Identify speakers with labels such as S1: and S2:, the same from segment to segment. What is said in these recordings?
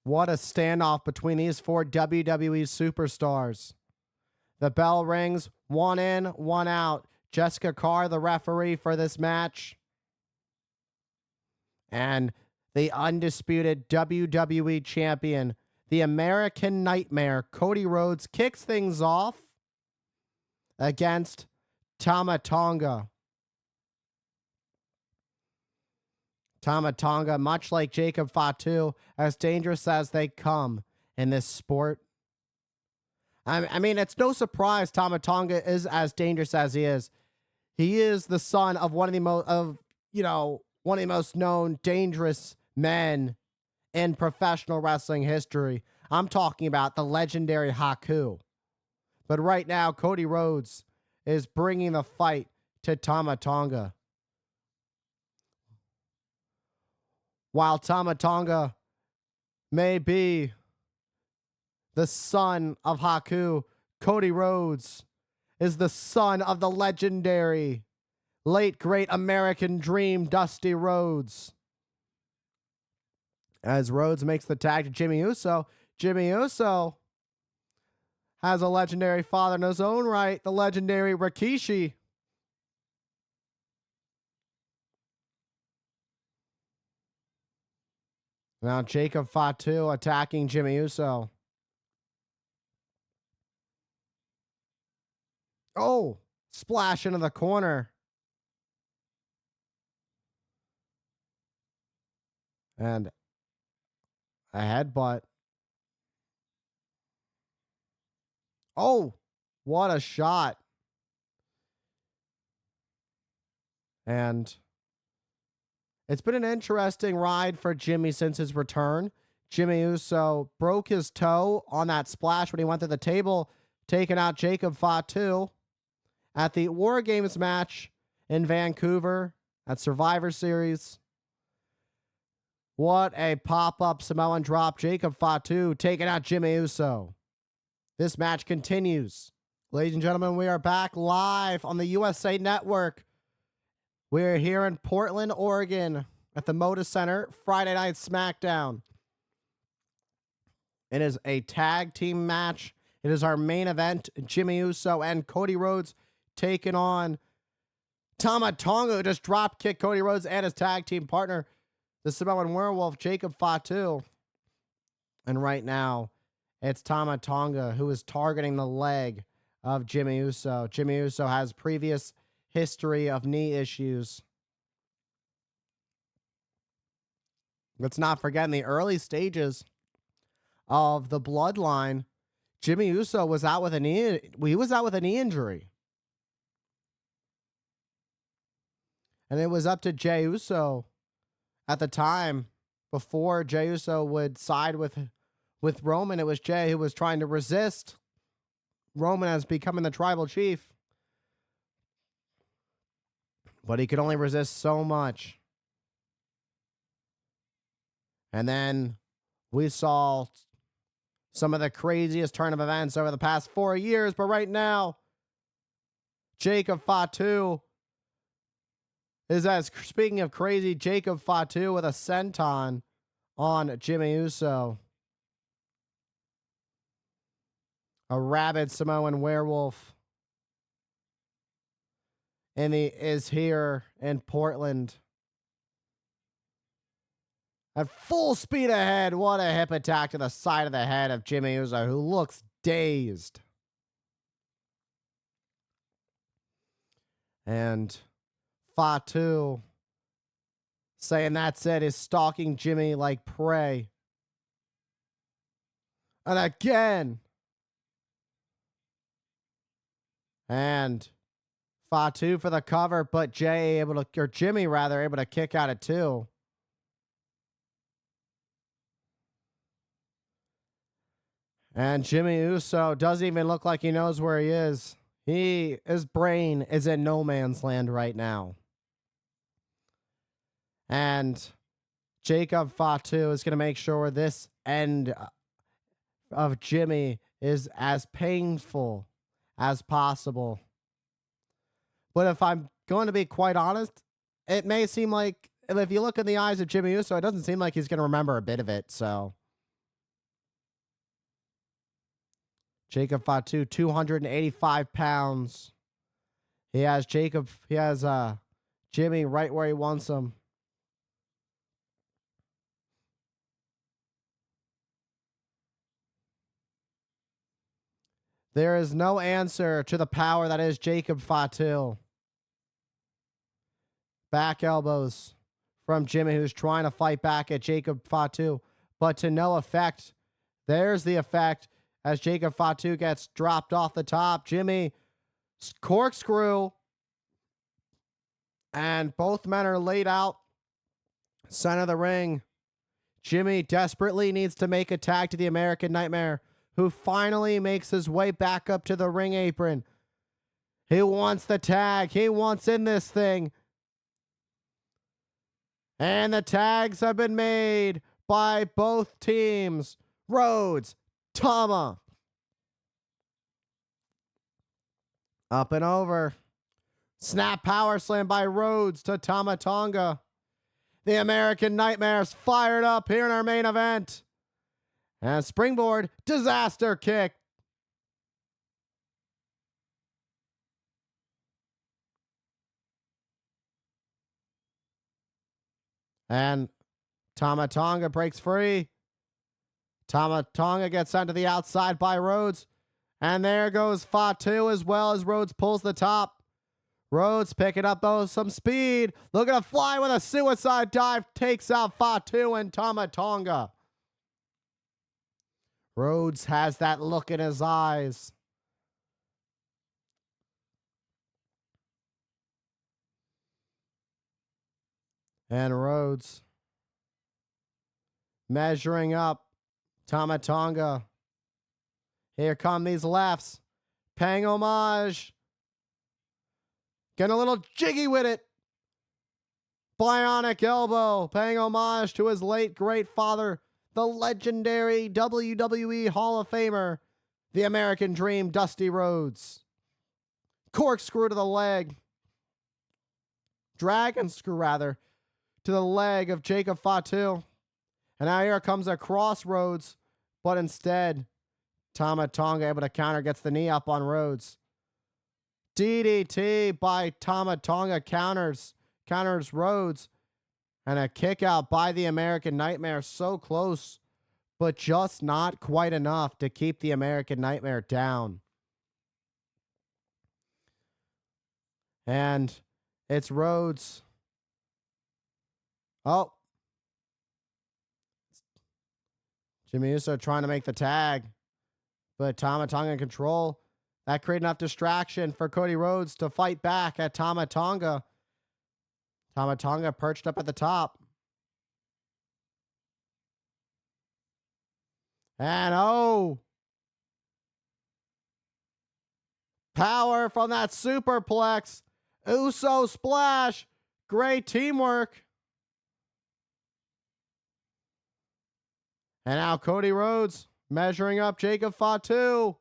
S1: What a standoff between these four WWE superstars. The bell rings, one in, one out. Jessica Carr, the referee for this match. And the undisputed WWE champion, the American Nightmare, Cody Rhodes, kicks things off against Tama Tonga. Tama Tonga, much like Jacob Fatu, as dangerous as they come in this sport. I mean, it's no surprise Tama Tonga is as dangerous as he is. He is the son of one of the most known dangerous men in professional wrestling history. I'm talking about the legendary Haku. But right now, Cody Rhodes is bringing the fight to Tama Tonga. While Tama Tonga may be the son of Haku, Cody Rhodes is the son of the legendary, late great American Dream, Dusty Rhodes. As Rhodes makes the tag to Jimmy Uso, Jimmy Uso has a legendary father in his own right, the legendary Rikishi. Now Jacob Fatu attacking Jimmy Uso. Oh, splash into the corner. And a headbutt. Oh, what a shot. And it's been an interesting ride for Jimmy since his return. Jimmy Uso broke his toe on that splash when he went to the table, taking out Jacob Fatu at the War Games match in Vancouver at Survivor Series. What a pop-up Samoan drop. Jacob Fatu taking out Jimmy Uso. This match continues. Ladies and gentlemen, we are back live on the USA Network. We're here in Portland, Oregon at the Moda Center, Friday Night SmackDown. It is a tag team match. It is our main event. Jimmy Uso and Cody Rhodes taking on Tama Tonga, who just drop kicked Cody Rhodes and his tag team partner, the Samoan Werewolf, Jacob Fatu. And right now, it's Tama Tonga who is targeting the leg of Jimmy Uso. Jimmy Uso has previous history of knee issues. Let's not forget, in the early stages of the bloodline, Jimmy Uso was out with a knee. He was out with a knee injury. And it was up to Jey Uso at the time, before Jey Uso would side with Roman. It was Jey who was trying to resist Roman as becoming the tribal chief. But he could only resist so much. And then we saw some of the craziest turn of events over the past 4 years. But right now, Jacob Fatu is, as speaking of crazy, Jacob Fatu with a senton on Jimmy Uso. A rabid Samoan werewolf is here in Portland. At full speed ahead, what a hip attack to the side of the head of Jimmy Uso, who looks dazed. And Fatu, saying that's it, is stalking Jimmy like prey. And again. And Fatu for the cover, but Jimmy able to kick out at 2. And Jimmy Uso doesn't even look like he knows where he is. His brain is in no man's land right now. And Jacob Fatu is going to make sure this end of Jimmy is as painful as possible. But if I'm going to be quite honest, it may seem like, if you look in the eyes of Jimmy Uso, it doesn't seem like he's going to remember a bit of it. So Jacob Fatu, 285 pounds. He has Jimmy right where he wants him. There is no answer to the power that is Jacob Fatu. Back elbows from Jimmy, who's trying to fight back at Jacob Fatu, but to no effect. There's the effect as Jacob Fatu gets dropped off the top. Jimmy corkscrew, and both men are laid out center of the ring. Jimmy desperately needs to make a tag to the American Nightmare, who finally makes his way back up to the ring apron. He wants the tag. He wants in this thing. And the tags have been made by both teams. Rhodes, Tama. Up and over. Snap power slam by Rhodes to Tama Tonga. The American Nightmare's fired up here in our main event. And springboard disaster kick. And Tama Tonga breaks free. Tama Tonga gets sent to the outside by Rhodes. And there goes Fatu as well as Rhodes pulls the top. Rhodes picking up some speed. Looking to fly with a suicide dive. Takes out Fatu and Tama Tonga. Rhodes has that look in his eyes. And Rhodes measuring up Tama Tonga. Here come these lefts. Paying homage. Getting a little jiggy with it. Bionic elbow. Paying homage to his late great father, the legendary WWE Hall of Famer, the American Dream, Dusty Rhodes. Corkscrew to the leg. Dragon screw, rather, to the leg of Jacob Fatu. And now here comes a crossroads, but instead, Tama Tonga able to counter, gets the knee up on Rhodes. DDT by Tama Tonga counters Rhodes. And a kick out by the American Nightmare. So close, but just not quite enough to keep the American Nightmare down. And it's Rhodes. Oh. Jimmy Uso trying to make the tag. But Tama Tonga in control. That created enough distraction for Cody Rhodes to fight back at Tama Tonga. Tama Tonga perched up at the top. And oh. Power from that superplex. Uso splash. Great teamwork. And now Cody Rhodes measuring up Jacob Fatu.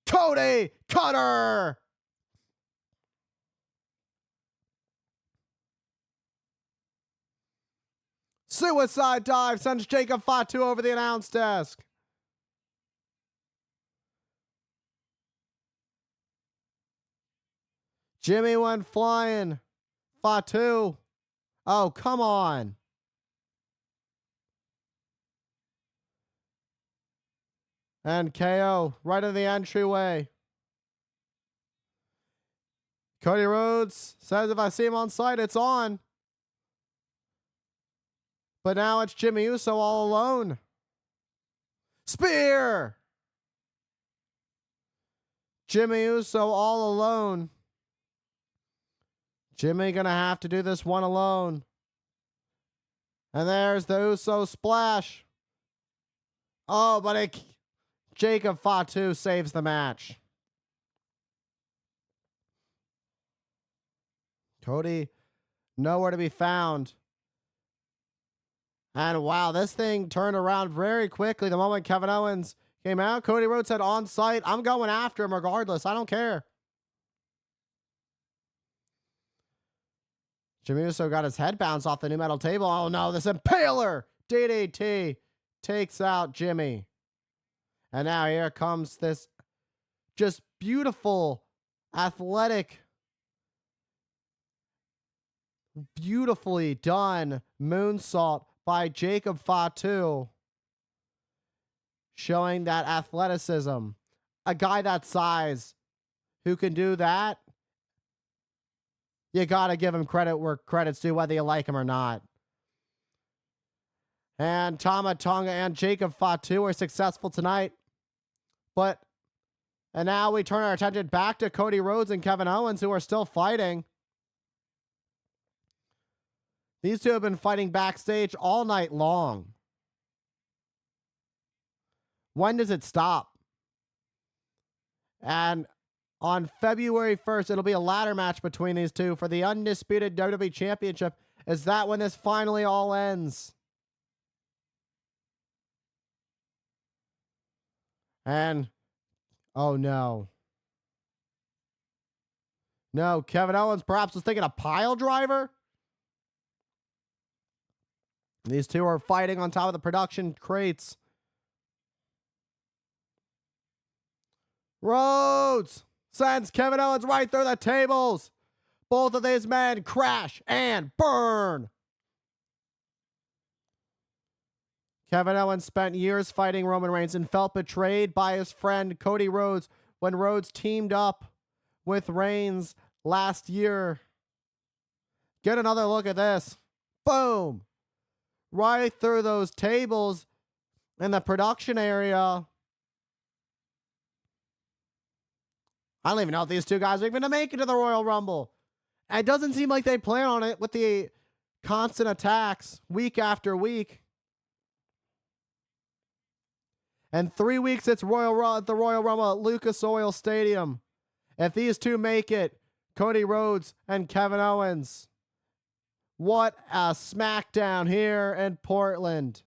S1: Cody Cutter. Suicide dive sends Jacob Fatu over the announce desk. Jimmy went flying. Fatu. Oh, come on. And KO right in the entryway. Cody Rhodes says if I see him on sight, it's on. But now it's Jimmy Uso all alone. Spear! Jimmy Uso all alone. Jimmy gonna have to do this one alone. And there's the Uso splash. Oh, but Jacob Fatu saves the match. Cody nowhere to be found. And wow, this thing turned around very quickly the moment Kevin Owens came out. Cody Rhodes said on site, I'm going after him regardless. I don't care. Jimmy Uso got his head bounced off the new metal table. Oh no, this Impaler DDT takes out Jimmy. And now here comes this just beautiful, athletic, beautifully done moonsault by Jacob Fatu, showing that athleticism. A guy that size who can do that, you got to give him credit where credit's due, whether you like him or not. And Tama Tonga and Jacob Fatu are successful tonight. And now we turn our attention back to Cody Rhodes and Kevin Owens, who are still fighting. These two have been fighting backstage all night long. When does it stop? And on February 1st, it'll be a ladder match between these two for the undisputed WWE Championship. Is that when this finally all ends? And, oh no. No, Kevin Owens perhaps was thinking a pile driver? These two are fighting on top of the production crates. Rhodes sends Kevin Owens right through the tables. Both of these men crash and burn. Kevin Owens spent years fighting Roman Reigns and felt betrayed by his friend Cody Rhodes when Rhodes teamed up with Reigns last year. Get another look at this. Boom. Right through those tables in the production area. I don't even know if these two guys are even going to make it to the Royal Rumble. It doesn't seem like they plan on it with the constant attacks week after week. And 3 weeks it's the Royal Rumble at Lucas Oil Stadium. If these two make it, Cody Rhodes and Kevin Owens, what a SmackDown here in Portland.